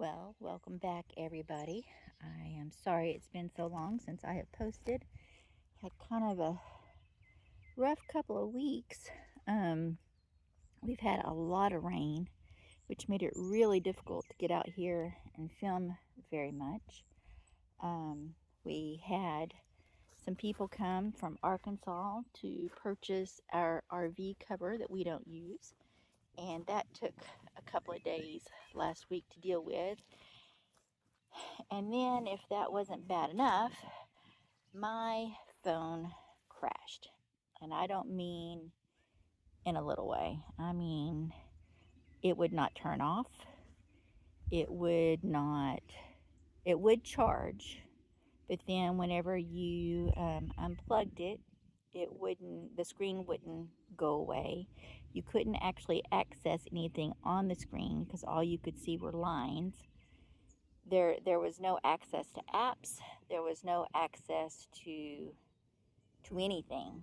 Well, welcome back, everybody. I am sorry it's been so long since I have posted. Had kind of a rough couple of weeks. Um, we've had a lot of rain, which made it really difficult to get out here and film very much. We had some people come from Arkansas to purchase our RV cover that we don't use, and that took a couple of days last week to deal with. And then, if that wasn't bad enough, my phone crashed. And I don't mean in a little way. I mean, it would not turn off. It would not, it would charge. But then whenever you unplugged it, the screen wouldn't go away. You couldn't actually access anything on the screen because all you could see were lines. There was no access to apps. There was no access to anything.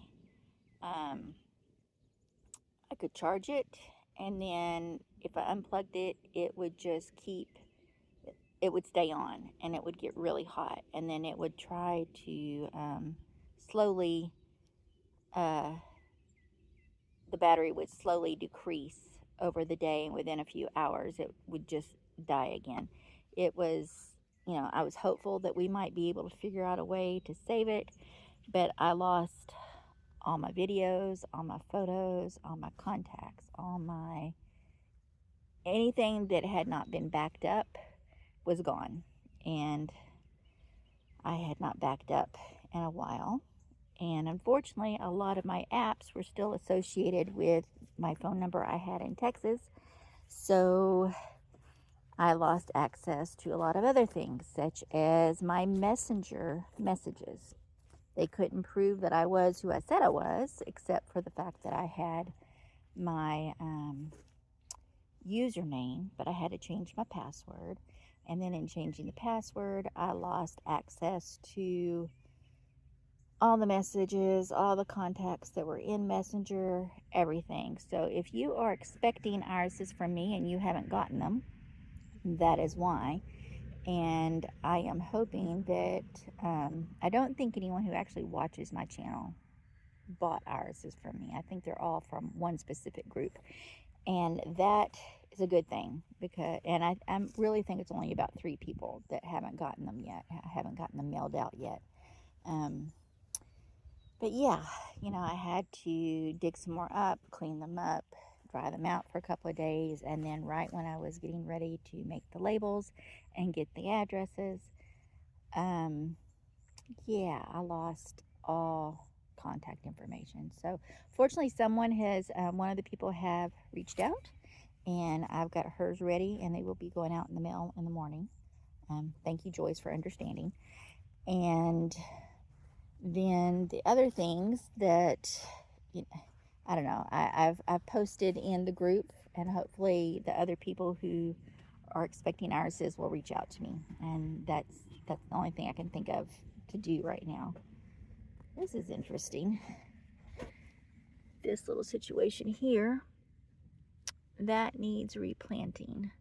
Um, I could charge it, and then if I unplugged it, it would stay on, and it would get really hot, and then it would try to slowly, uh, the battery would slowly decrease over the day, and within a few hours, it would just die again. It was, I was hopeful that we might be able to figure out a way to save it, but I lost all my videos, all my photos, all my contacts, all my anything that had not been backed up was gone. And I had not backed up in a while. And unfortunately, a lot of my apps were still associated with my phone number I had in Texas. So I lost access to a lot of other things, such as my messenger messages. They couldn't prove that I was who I said I was, except for the fact that I had my username, but I had to change my password. And then in changing the password, I lost access to all the messages, all the contacts that were in Messenger, everything. So if you are expecting irises from me and you haven't gotten them, that is why. And I am hoping that I don't think anyone who actually watches my channel bought irises from me. I think they're all from one specific group. And that is a good thing because, and I really think it's only about 3 people that haven't gotten them yet, haven't gotten them mailed out yet. But yeah, I had to dig some more up, clean them up, dry them out for a couple of days, and then right when I was getting ready to make the labels and get the addresses, yeah, I lost all contact information. So fortunately, one of the people have reached out, and I've got hers ready, and they will be going out in the mail in the morning. Thank you, Joyce, for understanding. And then the other things that, I don't know, I've posted in the group, and hopefully the other people who are expecting irises will reach out to me, and that's the only thing I can think of to do right now. This is interesting. This little situation here, that needs replanting.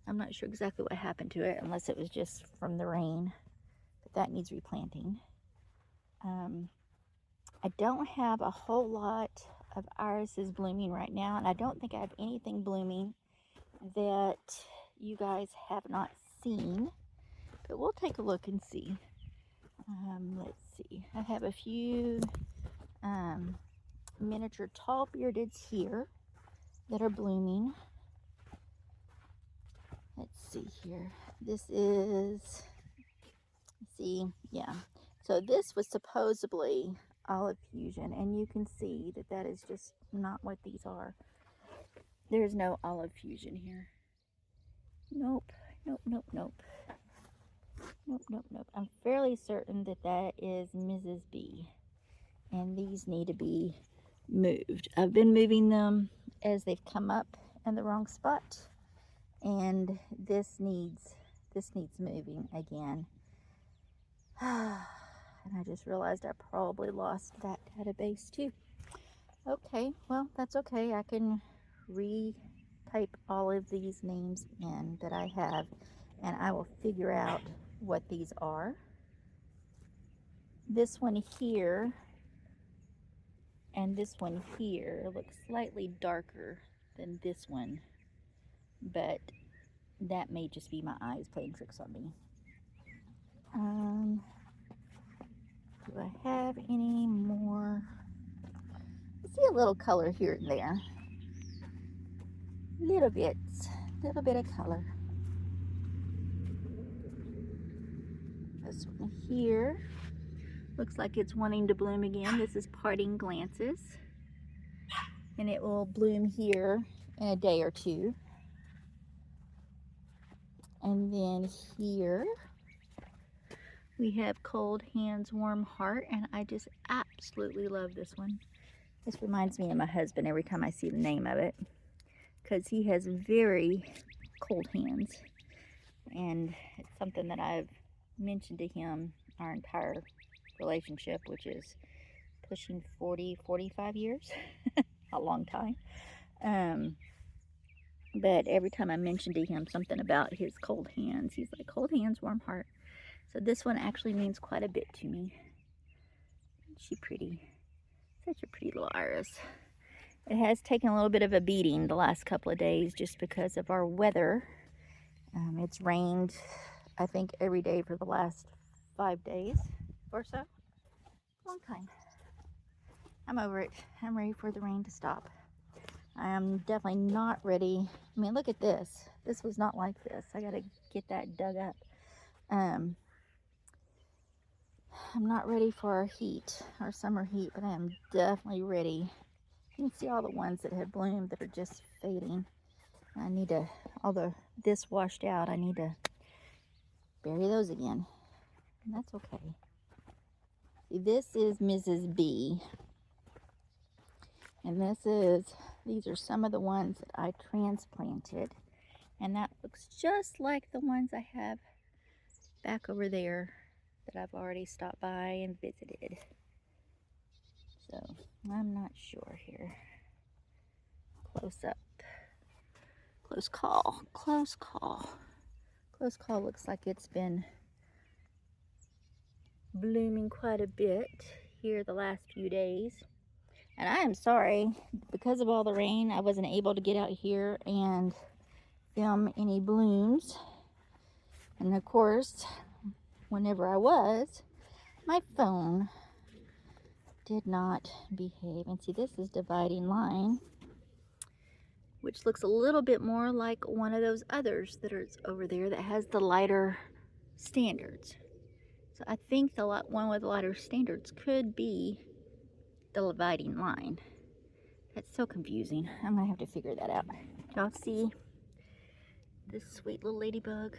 I'm not sure exactly what happened to it, unless it was just from the rain, but that needs replanting. I don't have a whole lot of irises blooming right now, and I don't think I have anything blooming that you guys have not seen, but we'll take a look and see. Let's see. I have a few miniature tall beardeds here that are blooming. Let's see here. This is, see, yeah. So this was supposedly olive fusion, and you can see that that is just not what these are. There's no olive fusion here. Nope, nope, nope, nope. Nope, nope, nope. I'm fairly certain that that is Mrs. B. And these need to be moved. I've been moving them as they've come up in the wrong spot. And this needs moving again. And I just realized I probably lost that database too. Okay, well, that's okay. I can retype all of these names in that I have, and I will figure out what these are. This one here and this one here look slightly darker than this one, but that may just be my eyes playing tricks on me. Do I have any more? I see a little color here and there. Little bit of color. This one here looks like it's wanting to bloom again. This is Parting Glances, and it will bloom here in a day or two. And then here we have Cold Hands, Warm Heart, and I just absolutely love this one. This reminds me of my husband every time I see the name of it, because he has very cold hands, and it's something that I've mentioned to him our entire relationship, which is pushing 45 years. A long time. But every time I mention to him something about his cold hands, he's like, Cold Hands, Warm Heart. So this one actually means quite a bit to me. Isn't she pretty? Such a pretty little iris. It has taken a little bit of a beating the last couple of days just because of our weather. It's rained, I think, every day for the last 5 days or so. Long time. I'm over it. I'm ready for the rain to stop. I am definitely not ready. I mean, look at this. This was not like this. I gotta get that dug up. I'm not ready for our heat, our summer heat, but I am definitely ready. You can see all the ones that have bloomed that are just fading. I need to, this washed out, I need to bury those again. And that's okay. See, this is Mrs. B. And these are some of the ones that I transplanted. And that looks just like the ones I have back over there that I've already stopped by and visited. So I'm not sure here. Close up. Close call. Close call. Close call looks like it's been blooming quite a bit here the last few days. And I am sorry, because of all the rain, I wasn't able to get out here and film any blooms. And of course, whenever I was, my phone did not behave. And see, this is Dividing Line, which looks a little bit more like one of those others that are over there that has the lighter standards. So I think the one with the lighter standards could be the Dividing Line. That's so confusing. I'm gonna have to figure that out. Y'all see this sweet little ladybug?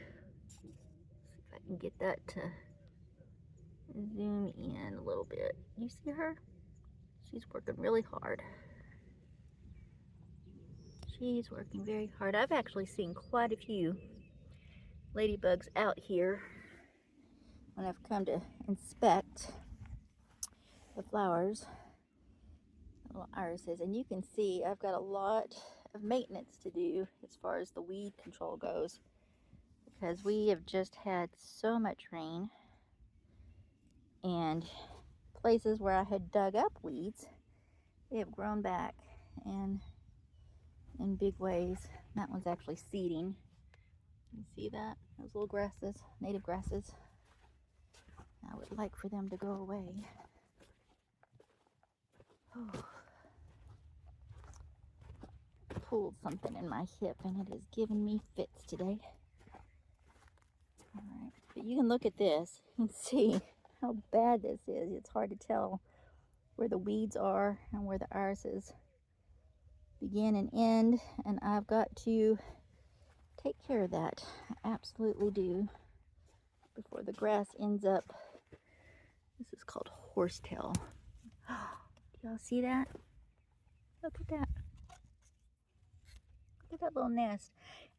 See if I can get that to zoom in a little bit. You see her? She's working really hard. She's working very hard. I've actually seen quite a few ladybugs out here when I've come to inspect the flowers, little irises, and you can see I've got a lot of maintenance to do as far as the weed control goes, because we have just had so much rain, and places where I had dug up weeds, they have grown back and in big ways. That one's actually seeding. You see that? Those little grasses, native grasses. I would like for them to go away. Oh. Pulled something in my hip and it is giving me fits today. Alright, but you can look at this and see how bad this is. It's hard to tell where the weeds are and where the irises begin and end, and I've got to take care of that. I absolutely do, before the grass ends up. This is called horsetail. Do y'all see that? Look at that. Look at that little nest.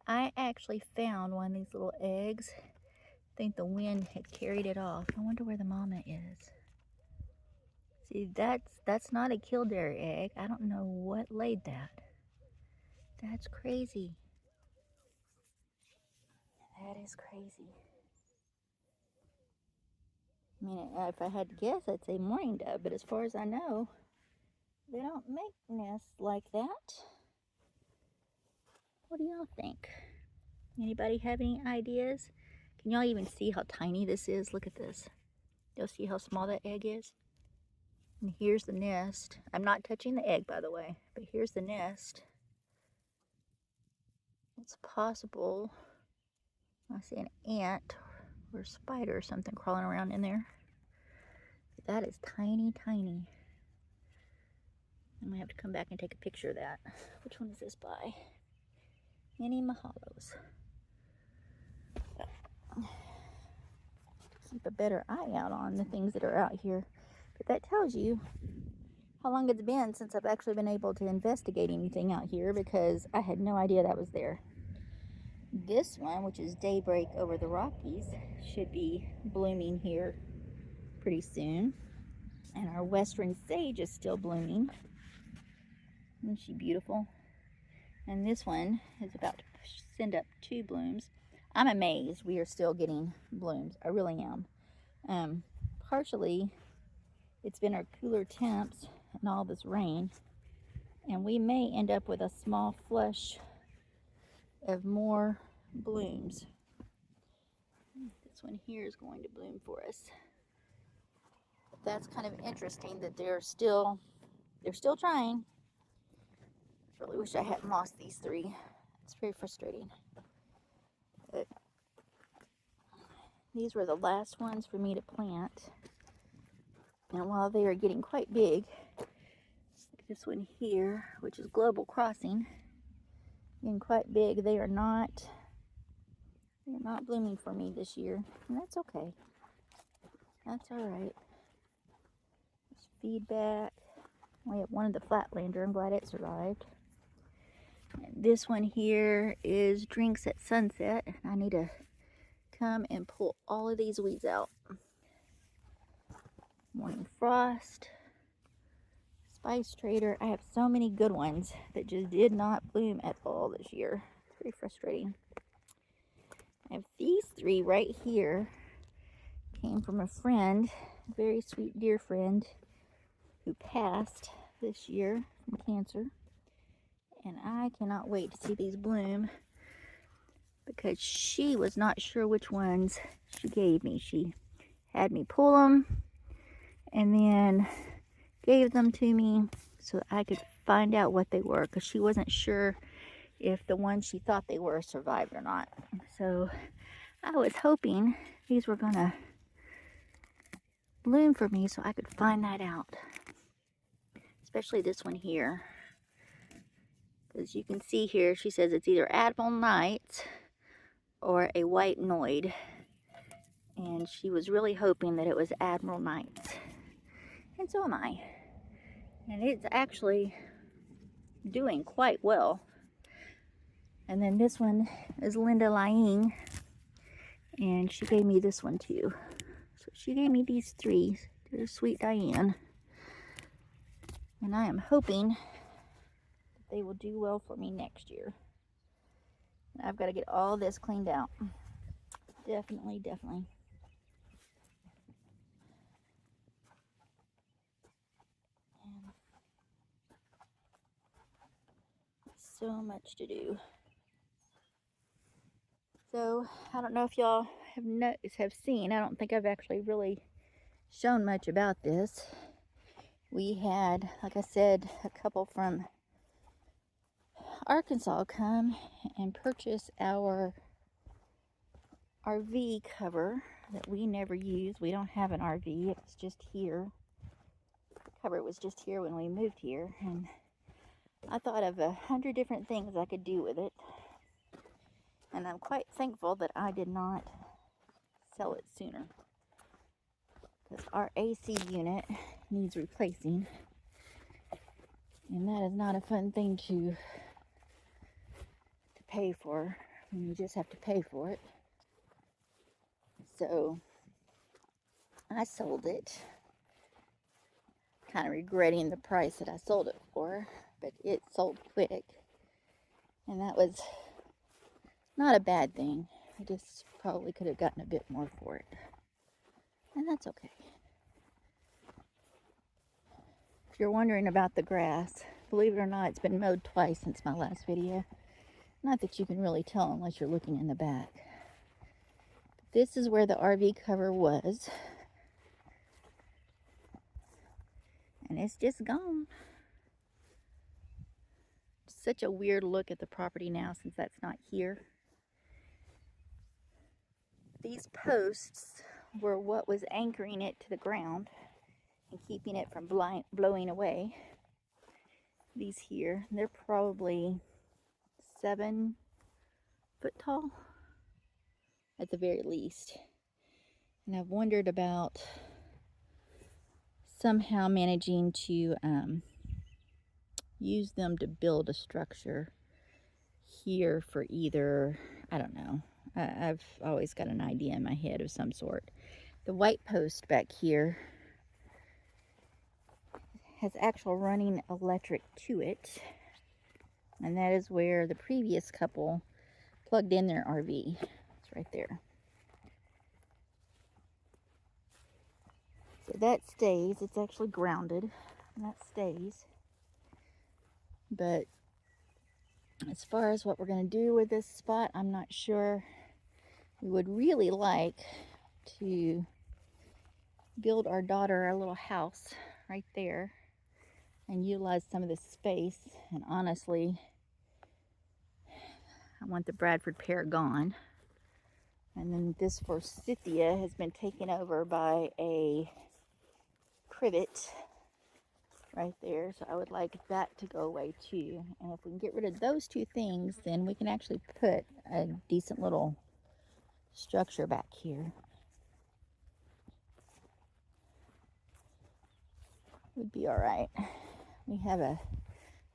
I actually found one of these little eggs. I think the wind had carried it off. I wonder where the mama is. See, that's not a killdeer egg. I don't know what laid that. That's crazy. That is crazy. I mean, if I had to guess, I'd say mourning dove, but as far as I know, they don't make nests like that. What do y'all think? Anybody have any ideas? Can y'all even see how tiny this is? Look at this. You'll see how small that egg is? And here's the nest. I'm not touching the egg, by the way, but here's the nest. It's possible I see an ant or a spider or something crawling around in there. That is tiny, tiny. I'm gonna have to come back and take a picture of that. Which one is this by? Minnie Mahalos. Keep a better eye out on the things that are out here. But that tells you how long it's been since I've actually been able to investigate anything out here, because I had no idea that was there. This one, which is Daybreak Over the Rockies, should be blooming here pretty soon. And our Western Sage is still blooming. Isn't she beautiful? And this one is about to send up 2 blooms. I'm amazed we are still getting blooms. I really am. Partially, it's been our cooler temps and all this rain, and we may end up with a small flush of more blooms. This one here is going to bloom for us. That's kind of interesting that they're still trying. Really wish I hadn't lost these 3. It's very frustrating. But these were the last ones for me to plant. And while they are getting quite big, this one here, which is Global Crossing, getting quite big, they're not blooming for me this year. And that's okay. That's alright. There's feedback. We have one of the Flatlander. I'm glad it survived. And this one here is Drinks at Sunset. I need to come and pull all of these weeds out. Morning Frost, Spice Trader. I have so many good ones that just did not bloom at all this year. It's very frustrating. I have these 3 right here. Came from a friend, a very sweet dear friend, who passed this year from cancer. And I cannot wait to see these bloom, because she was not sure which ones she gave me. She had me pull them and then gave them to me so I could find out what they were, because she wasn't sure if the ones she thought they were survived or not. So I was hoping these were gonna bloom for me so I could find that out. Especially this one here. As you can see here, she says it's either Admiral Nights or a White Noid. And she was really hoping that it was Admiral Nights. And so am I. And it's actually doing quite well. And then this one is Linda Lying. And she gave me this one too. So she gave me these 3. They're Sweet Diane. And I am hoping they will do well for me next year. And I've got to get all this cleaned out. Definitely. And so much to do. So I don't know if y'all have seen. I don't think I've actually really shown much about this. We had, like I said, a couple from Arkansas come and purchase our RV cover that we never use. We don't have an RV. It was just here. The cover was just here when we moved here, and I thought of 100 different things I could do with it. And I'm quite thankful that I did not sell it sooner, because our AC unit needs replacing, and that is not a fun thing to pay for when you just have to pay for it. So I sold it, kind of regretting the price that I sold it for, but it sold quick, and that was not a bad thing. I just probably could have gotten a bit more for it. And that's okay. If you're wondering about the grass, believe it or not, it's been mowed twice since my last video. Not that you can really tell unless you're looking in the back. This is where the RV cover was. And it's just gone. Such a weird look at the property now since that's not here. These posts were what was anchoring it to the ground and keeping it from blowing away. These here, they're probably 7 foot tall at the very least. And I've wondered about somehow managing to use them to build a structure here for either, I don't know. I've always got an idea in my head of some sort. The white post back here has actual running electric to it. And that is where the previous couple plugged in their RV. It's right there. So that stays. It's actually grounded. And that stays. But as far as what we're going to do with this spot, I'm not sure. We would really like to build our daughter a little house right there and utilize some of this space. And honestly, I want the Bradford pear gone. And then this forsythia has been taken over by a privet right there. So I would like that to go away too. And if we can get rid of those two things, then we can actually put a decent little structure back here. Would be all right. We have a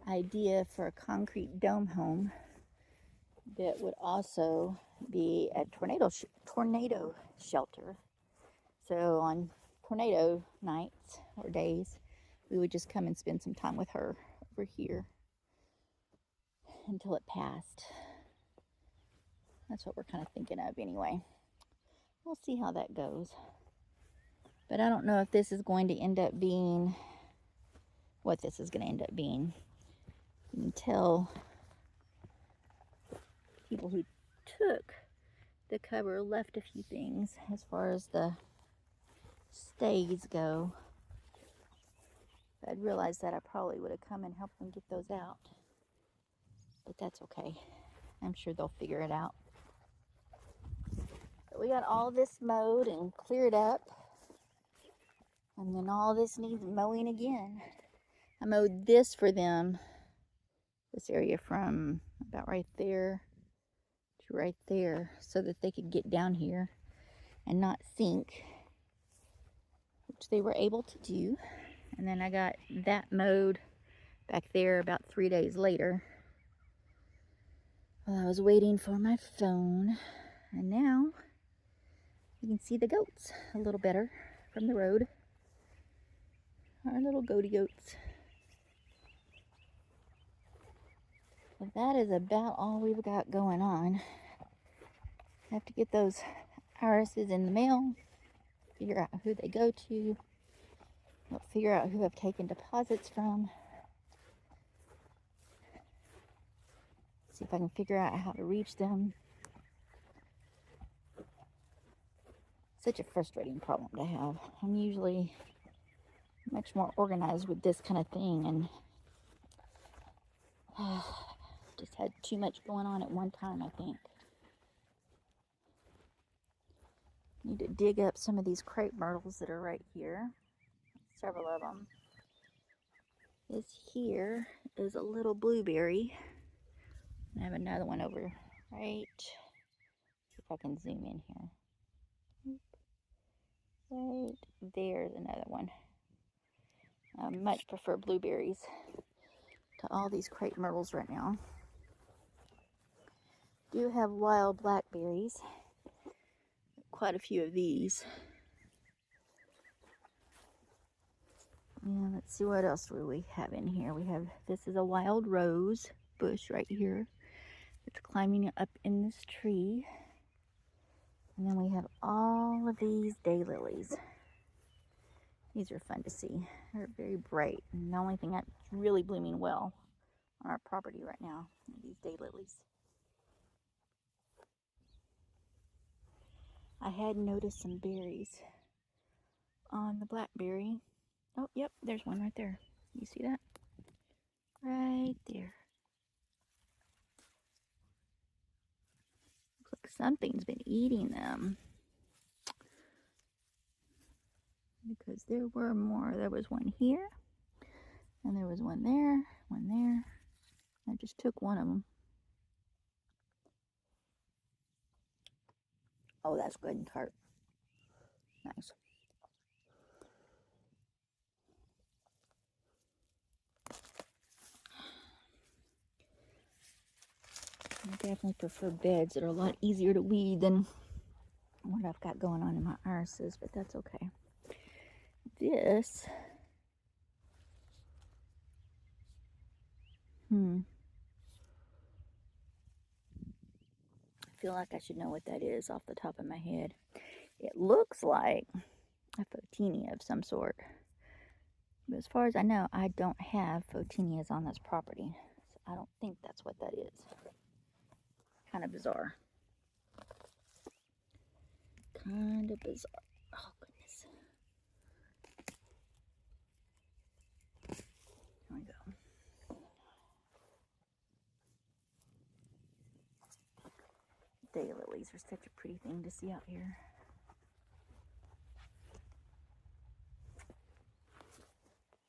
idea for a concrete dome home that would also be a tornado shelter. So on tornado nights or days, we would just come and spend some time with her over here until it passed. That's what we're kind of thinking of anyway. We'll see how that goes. But I don't know if this is going to end up being what this is going to end up being. You can tell people who took the cover left a few things as far as the stays go. If I'd realized that, I probably would have come and helped them get those out. But that's okay. I'm sure they'll figure it out. But we got all this mowed and cleared up. And then all this needs mowing again. I mowed this for them. This area from about right there to right there, so that they could get down here and not sink, which they were able to do. And then I got that mowed back there about 3 days later while I was waiting for my phone. And now you can see the goats a little better from the road. Our little goaty goats. So that is about all we've got going on. I have to get those irises in the mail, figure out who they go to, figure out who I've taken deposits from, see if I can figure out how to reach them. Such a frustrating problem to have. I'm usually much more organized with this kind of thing, and just had too much going on at one time, I think. Need to dig up some of these crepe myrtles that are right here. Several of them. This here is a little blueberry. I have another one over right. See if I can zoom in here. Right there's another one. I much prefer blueberries to all these crepe myrtles right now. Do have wild blackberries. Quite a few of these. And let's see what else do we have in here. We have, this is a wild rose bush right here. It's climbing up in this tree. And then we have all of these daylilies. These are fun to see. They're very bright. And the only thing that's really blooming well on our property right now are these daylilies. I had noticed some berries on the blackberry. Oh, yep, there's one right there. You see that? Right there. Looks like something's been eating them. Because there were more. There was one here, and there was one there, one there. I just took one of them. Oh, that's good and tart. Nice. I definitely prefer beds that are a lot easier to weed than what I've got going on in my irises, but that's okay. This, I feel like I should know what that is off the top of my head. It looks like a photinia of some sort. But as far as I know, I don't have photinias on this property. So I don't think that's what that is. Kind of bizarre. Kind of bizarre. Oh, goodness. Here we go. Daylilies are such a pretty thing to see out here.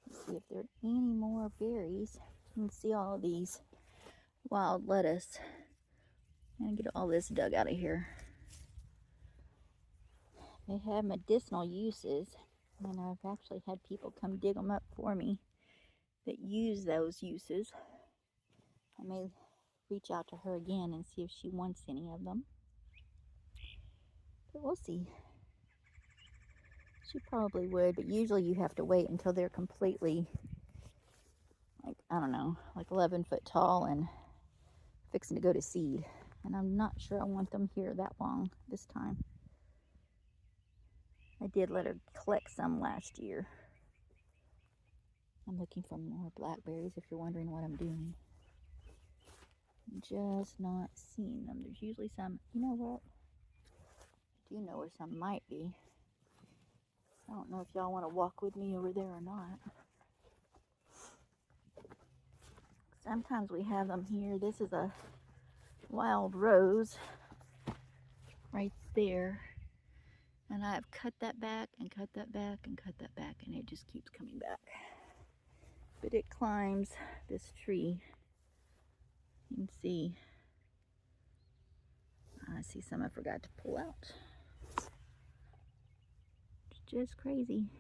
Let's see if there are any more berries. You can see all of these wild lettuce. I'm gonna get all this dug out of here. They have medicinal uses, and I've actually had people come dig them up for me that use those uses. I may reach out to her again and see if she wants any of them. But we'll see. She probably would, but usually you have to wait until they're completely, like, I don't know, like 11 foot tall and fixing to go to seed. And I'm not sure I want them here that long this time. I did let her collect some last year. I'm looking for more blackberries if you're wondering what I'm doing. I'm just not seeing them. There's usually some. You know what? I do know where some might be. I don't know if y'all want to walk with me over there or not. Sometimes we have them here. This is a wild rose right there. And I've cut that back and cut that back and cut that back, and it just keeps coming back. But it climbs this tree. You can see. I see some I forgot to pull out. It's just crazy.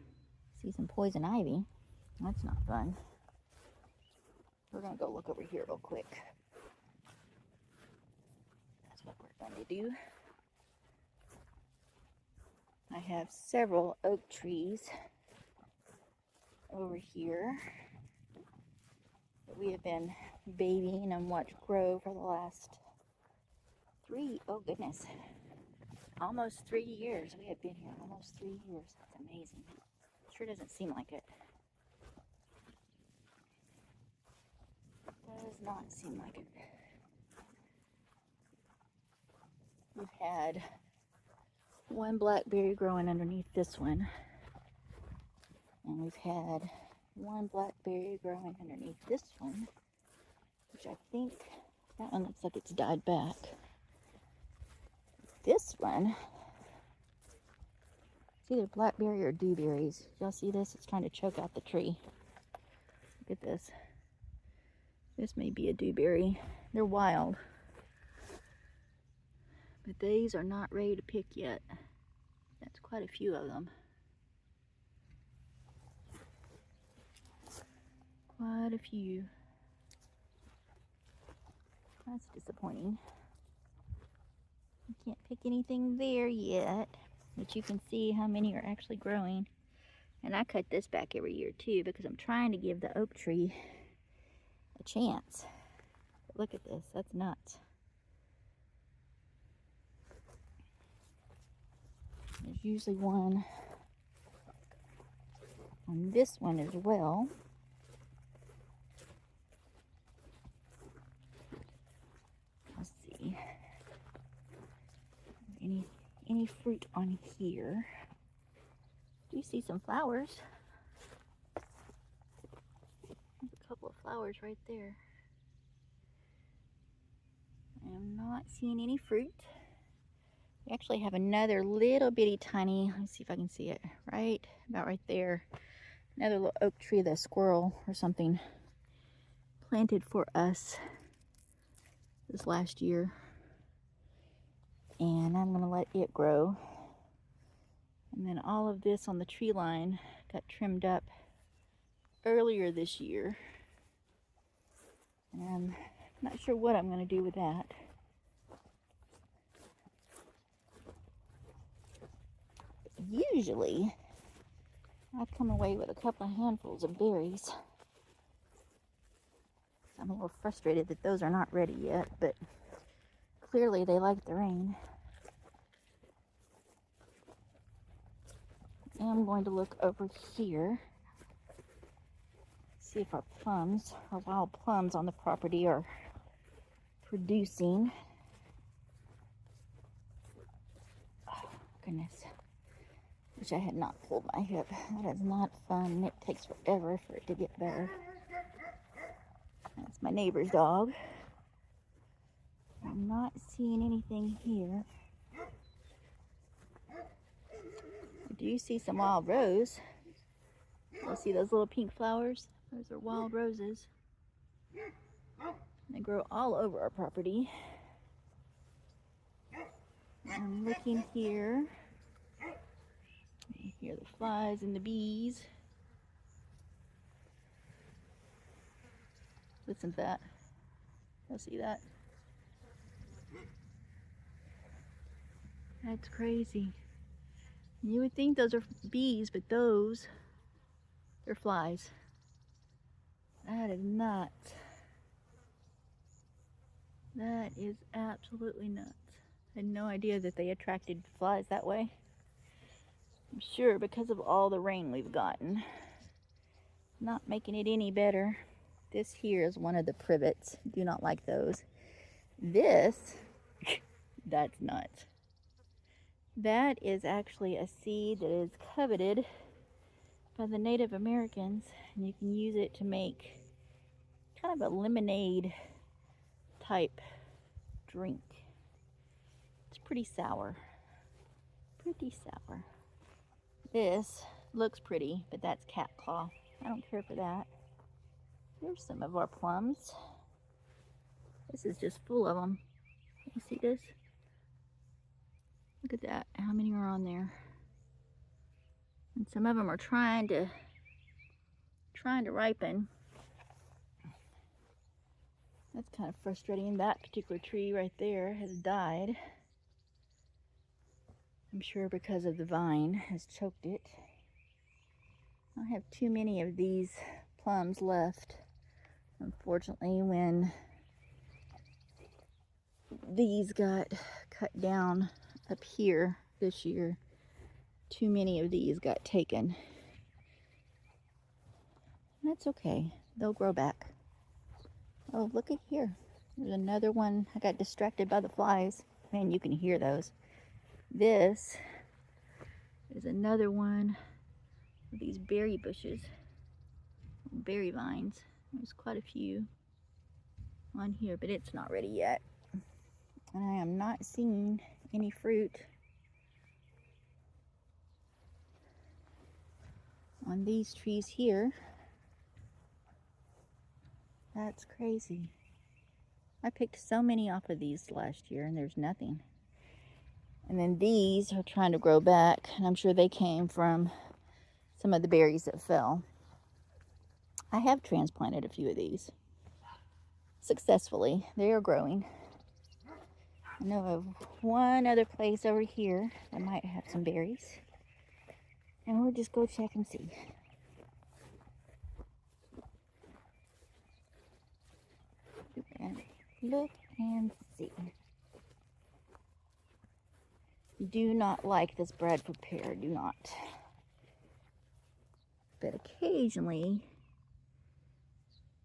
See some poison ivy. That's not fun. We're gonna go look over here real quick. That's what we're going to do. I have several oak trees over here that we have been babying and watched grow for the last almost 3 years. We have been here almost 3 years. That's amazing. Sure doesn't seem like it. Does not seem like it. We've had one blackberry growing underneath this one, and we've had one blackberry growing underneath this one, which I think that one looks like it's died back. This one, it's either blackberry or dewberries. Y'all see this? It's trying to choke out the tree. Look at this. This may be a dewberry. They're wild, but these are not ready to pick yet. That's quite a few of them. Quite a few. That's disappointing. You can't pick anything there yet, but you can see how many are actually growing. And I cut this back every year too because I'm trying to give the oak tree a chance. But look at this, that's nuts. usually one on this one as well. Let's see. Any fruit on here? Do you see some flowers? There's a couple of flowers right there. I am not seeing any fruit. We actually have another little bitty tiny, let me see if I can see it, right about right there. Another little oak tree that a squirrel or something planted for us this last year. And I'm gonna let it grow. And then all of this on the tree line got trimmed up earlier this year. And I'm not sure what I'm gonna do with that. Usually, I come away with a couple of handfuls of berries. I'm a little frustrated that those are not ready yet, but clearly they like the rain. And I'm going to look over here, see if our plums, our wild plums on the property are producing. Oh, goodness. Wish I had not pulled my hip. That is not fun. It takes forever for it to get better. That's my neighbor's dog. I'm not seeing anything here. I do see some wild rose. You see those little pink flowers? Those are wild roses. They grow all over our property. I'm looking here. You hear the flies and the bees. Listen to that. You'll see that. That's crazy. You would think those are bees, but those are flies. That is nuts. That is absolutely nuts. I had no idea that they attracted flies that way. I'm sure because of all the rain we've gotten. Not making it any better. This here is one of the privets. Do not like those. This, that's nuts. That is actually a seed that is coveted by the Native Americans, and you can use it to make kind of a lemonade type drink. It's pretty sour. Pretty sour. This looks pretty, but that's cat claw. I don't care for that. Here's some of our plums. This is just full of them. You see this? Look at that. How many are on there? And some of them are trying to ripen. That's kind of frustrating. That particular tree right there has died. I'm sure because of the vine has choked it. I have too many of these plums left. Unfortunately, when these got cut down up here this year, too many of these got taken. That's okay. They'll grow back. Oh, look at here. There's another one. I got distracted by the flies. Man, you can hear those. This is another one of these berry bushes, berry vines. There's quite a few on here, but it's not ready yet. And I am not seeing any fruit on these trees here. That's crazy. I picked so many off of these last year and there's nothing. And then these are trying to grow back, and I'm sure they came from some of the berries that fell. I have transplanted a few of these successfully. They are growing. I know of one other place over here that might have some berries. And we'll just go check and see. Look and see. Do not like this Bradford pear, do not. But occasionally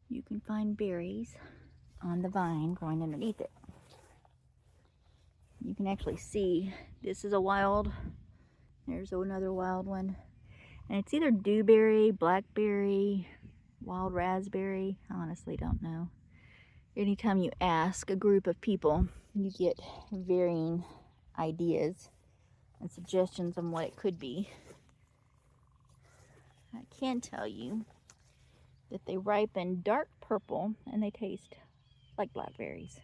you can find berries on the vine growing underneath it. You can actually see this is a wild, there's another wild one. And it's either dewberry, blackberry, wild raspberry. I honestly don't know. Anytime you ask a group of people, you get varying ideas and suggestions on what it could be. I can tell you that they ripen dark purple and they taste like blackberries.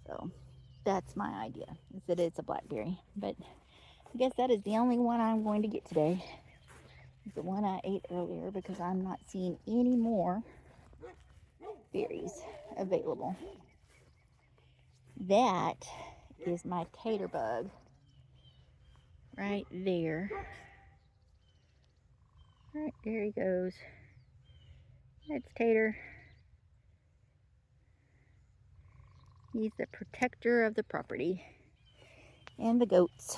So that's my idea, is that it's a blackberry. But I guess that is the only one I'm going to get today. The one I ate earlier, because I'm not seeing any more berries available. That is my tater bug right there. Right, there he goes. That's Tater. He's the protector of the property and the goats.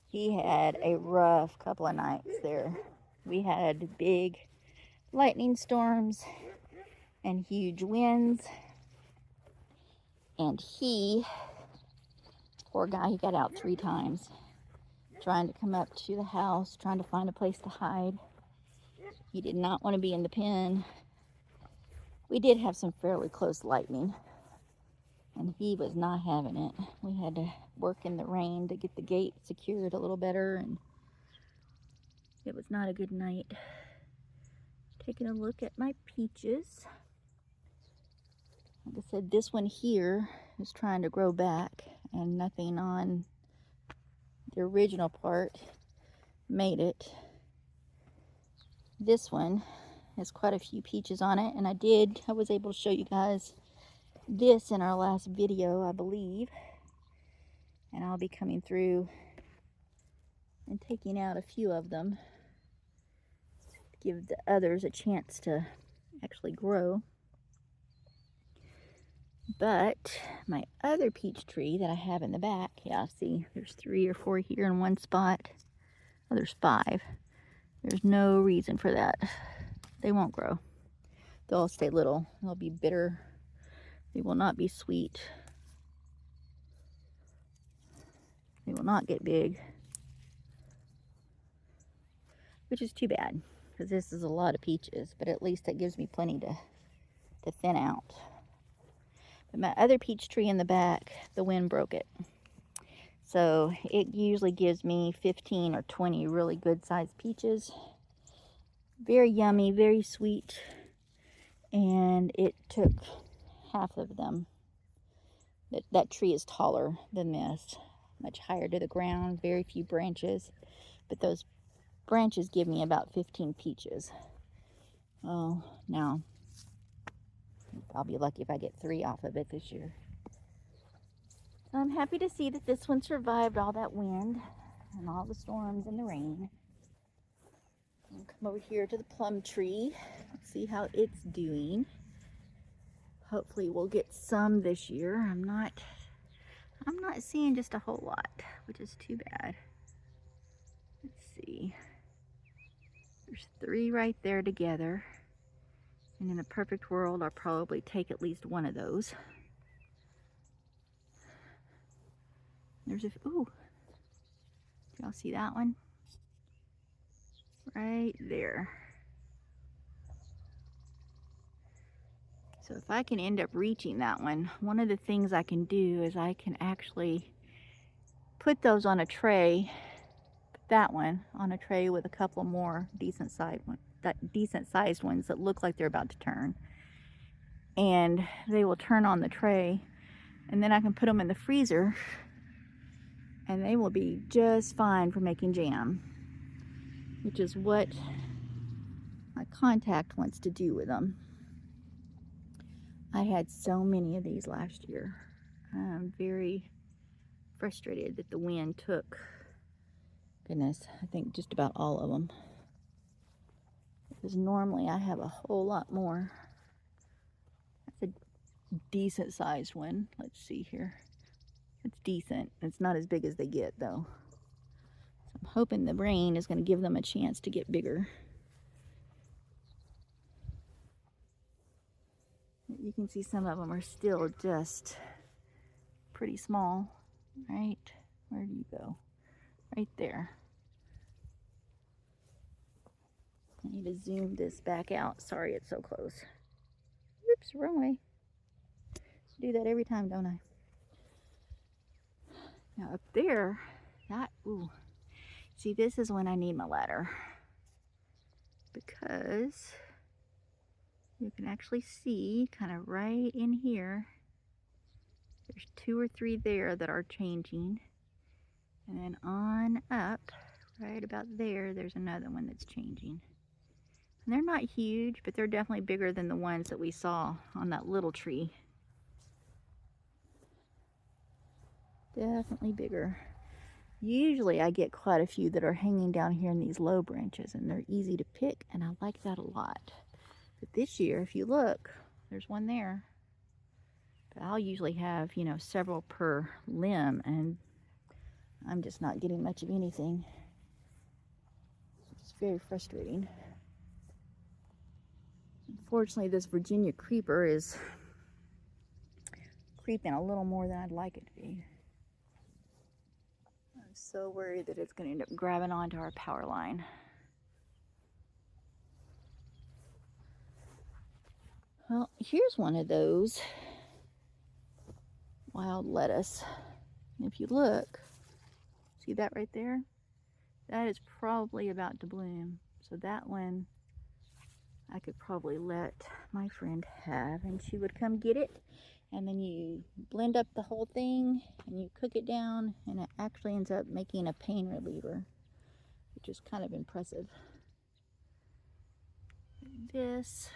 He had a rough couple of nights there. We had big lightning storms and huge winds. And he, poor guy, he got out 3 times trying to come up to the house, trying to find a place to hide. He did not want to be in the pen. We did have some fairly close lightning, and he was not having it. We had to work in the rain to get the gate secured a little better, and it was not a good night. Taking a look at my peaches. Like I said, this one here is trying to grow back, and nothing on the original part made it. This one has quite a few peaches on it, and I was able to show you guys this in our last video, I believe. And I'll be coming through and taking out a few of them to give the others a chance to actually grow. But my other peach tree that I have in the back, yeah, see, there's 3 or 4 here in one spot. Oh, there's 5. There's no reason for that. They won't grow. They'll all stay little. They'll be bitter. They will not be sweet. They will not get big, which is too bad, because this is a lot of peaches, but at least that gives me plenty to thin out. But my other peach tree in the back, the wind broke it. So it usually gives me 15 or 20 really good sized peaches. Very yummy, very sweet. And it took half of them. That tree is taller than this, much higher to the ground, very few branches. But those branches give me about 15 peaches. Oh, now I'll be lucky if I get 3 off of it this year. So I'm happy to see that this one survived all that wind and all the storms and the rain. I'll come over here to the plum tree. Let's see how it's doing. Hopefully we'll get some this year. I'm not seeing just a whole lot, which is too bad. Let's see. There's 3 right there together. And in a perfect world, I'll probably take at least one of those. There's ooh. Y'all see that one? Right there. So if I can end up reaching that one of the things I can do is I can actually put those on a tray, that one on a tray with a couple more decent sized ones that look like they're about to turn. And they will turn on the tray, and then I can put them in the freezer, and they will be just fine for making jam, which is what my contact wants to do with them. I had so many of these last year. I'm very frustrated that the wind took, goodness, I think just about all of them. Because normally I have a whole lot more. That's a decent sized one. Let's see here. It's decent. It's not as big as they get though. So I'm hoping the rain is going to give them a chance to get bigger. You can see some of them are still just pretty small. Right? Where do you go? Right there. I need to zoom this back out. Sorry, it's so close. Oops, wrong way. Do that every time, don't I? Now up there, ooh. See, this is when I need my ladder. Because you can actually see kind of right in here, there's 2 or 3 there that are changing. And then on up, right about there, there's another one that's changing. And they're not huge, but they're definitely bigger than the ones that we saw on that little tree. Definitely bigger. Usually I get quite a few that are hanging down here in these low branches, and they're easy to pick, and I like that a lot. But this year, if you look, there's one there. But I'll usually have, you know, several per limb, and I'm just not getting much of anything. It's very frustrating. Unfortunately, this Virginia creeper is creeping a little more than I'd like it to be. I'm so worried that it's going to end up grabbing onto our power line. Well, here's one of those wild lettuce. And if you look, see that right there? That is probably about to bloom. So that one I could probably let my friend have, and she would come get it. And then you blend up the whole thing and you cook it down, and it actually ends up making a pain reliever, which is kind of impressive. This,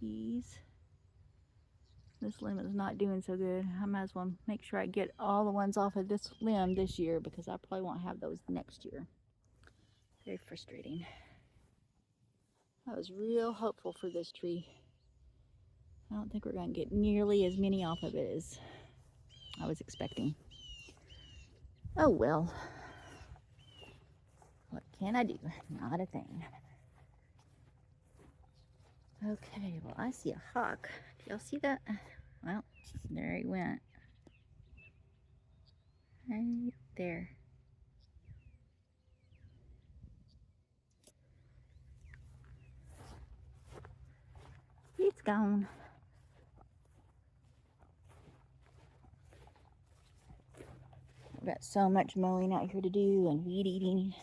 these. This limb is not doing so good. I might as well make sure I get all the ones off of this limb this year, because I probably won't have those next year. Very frustrating. I was real hopeful for this tree. I don't think we're going to get nearly as many off of it as I was expecting. Oh well. What can I do? Not a thing. Okay, well, I see a hawk. Do y'all see that? Well, there he went. Right there. He's gone. I've got so much mowing out here to do and weed eating.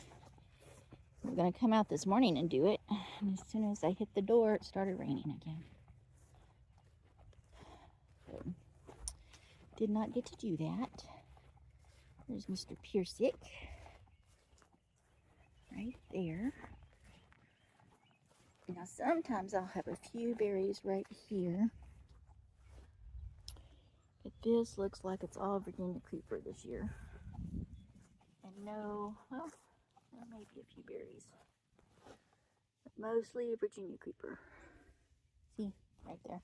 We're going to come out this morning and do it. And as soon as I hit the door, it started raining again. So, did not get to do that. There's Mr. Piercic. Right there. Now sometimes I'll have a few berries right here. But this looks like it's all Virginia creeper this year. And no, well, there may be a few berries. But mostly Virginia creeper. See, right there.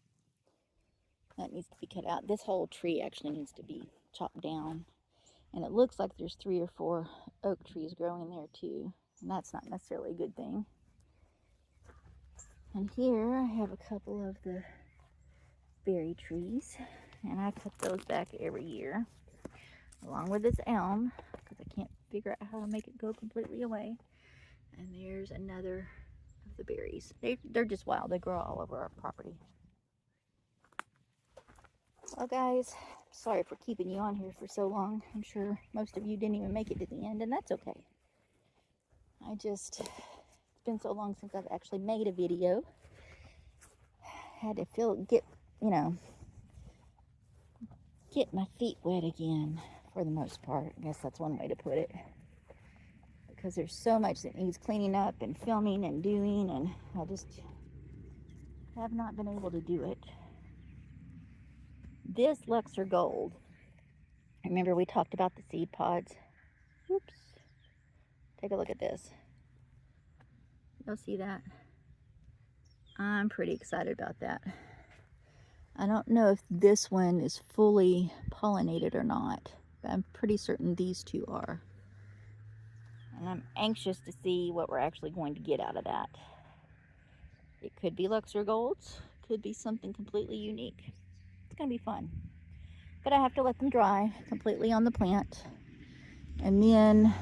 That needs to be cut out. This whole tree actually needs to be chopped down. And it looks like there's 3 or 4 oak trees growing there too. And that's not necessarily a good thing. And here I have a couple of the berry trees. And I cut those back every year. Along with this elm. Because I can't figure out how to make it go completely away. And there's another of the berries. They're just wild. They grow all over our property. Well guys, sorry for keeping you on here for so long. I'm sure most of you didn't even make it to the end, and that's okay. It's been so long since I've actually made a video. Had to get my feet wet again for the most part. I guess that's one way to put it. Because there's so much that needs cleaning up and filming and doing, and I just have not been able to do it. This Luxor Gold. Remember we talked about the seed pods? Oops. Take a look at this. You'll see that. I'm pretty excited about that. I don't know if this one is fully pollinated or not, but I'm pretty certain these two are. And I'm anxious to see what we're actually going to get out of that. It could be Luxor Golds, could be something completely unique. It's gonna be fun. But I have to let them dry completely on the plant, and then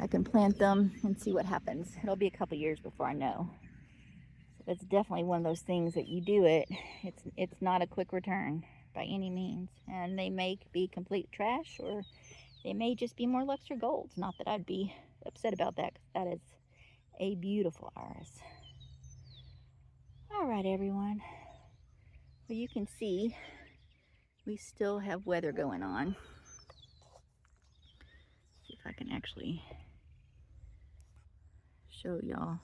I can plant them and see what happens. It'll be a couple years before I know. So it's definitely one of those things that you do it, it's not a quick return by any means. And they may be complete trash, or they may just be more Luxor Golds. Not that I'd be upset about that, because that is a beautiful iris. All right, everyone. Well, you can see we still have weather going on. See if I can actually show y'all.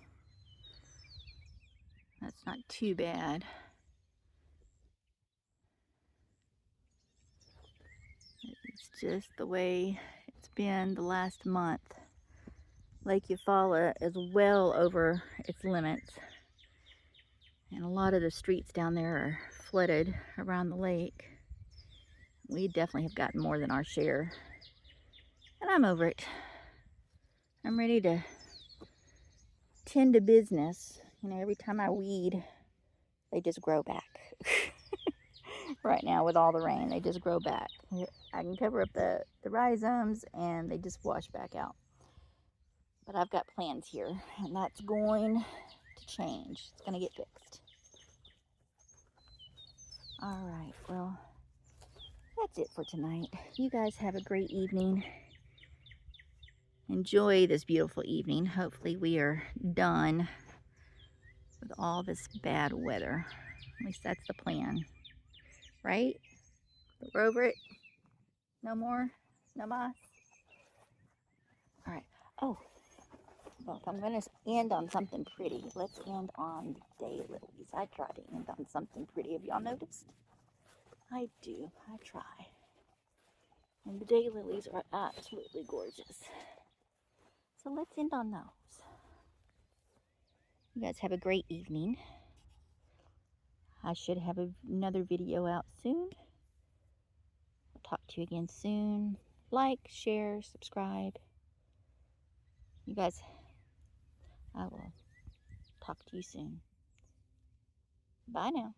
That's not too bad. It's just the way it's been the last month. Lake Eufaula is well over its limits, and a lot of the streets down there are flooded around the lake. We definitely have gotten more than our share, and I'm over it. I'm ready to tend to business. You know, every time I weed, they just grow back. Right now with all the rain, they just grow back. I can cover up the rhizomes and they just wash back out. But I've got plans here, and that's going to change. It's going to get fixed. All right, well, that's it for tonight. You guys have a great evening. Enjoy this beautiful evening. Hopefully we are done with all this bad weather. At least that's the plan, right? We're over it. No more, no mas. All right. Oh, well, if I'm going to end on something pretty, let's end on the daylilies. I try to end on something pretty. Have y'all noticed? I do. I try. And the daylilies are absolutely gorgeous. So let's end on those. You guys have a great evening. I should have another video out soon. I'll talk to you again soon. Like, share, subscribe. You guys, I will talk to you soon. Bye now.